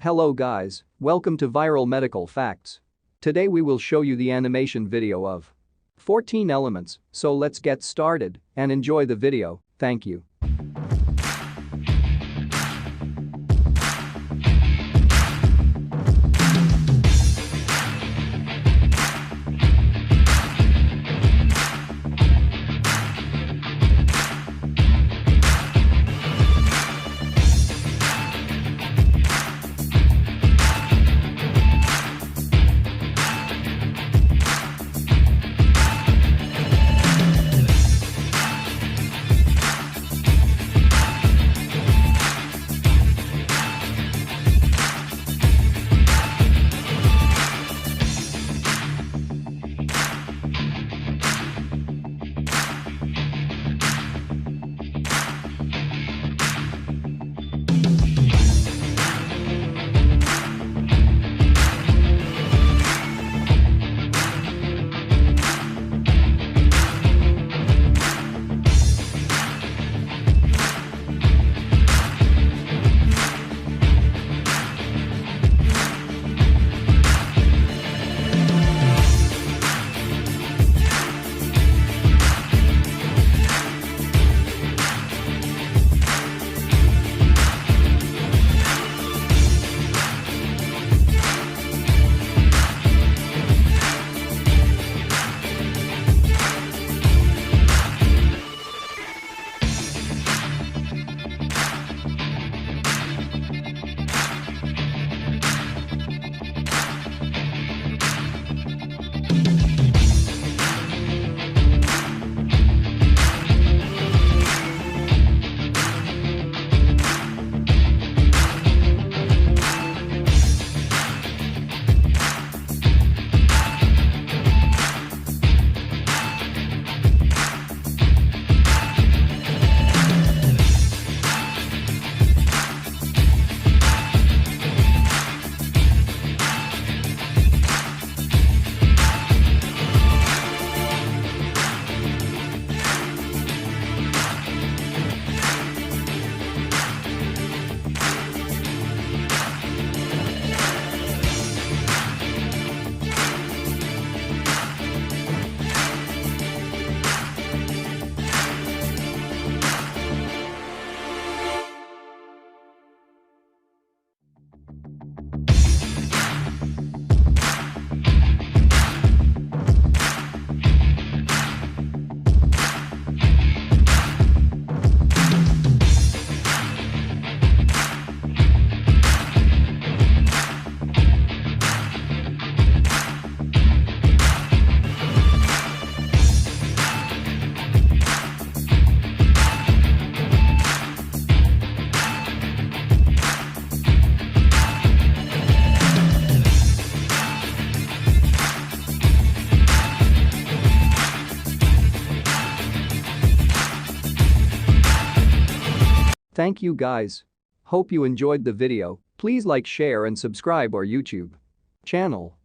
Hello guys, welcome to Viral Medical Facts. Today we will show you the animation video of 14 elements, so let's get started and enjoy the video, thank you. Thank you guys. Hope you enjoyed the video, please like, share and subscribe our YouTube channel.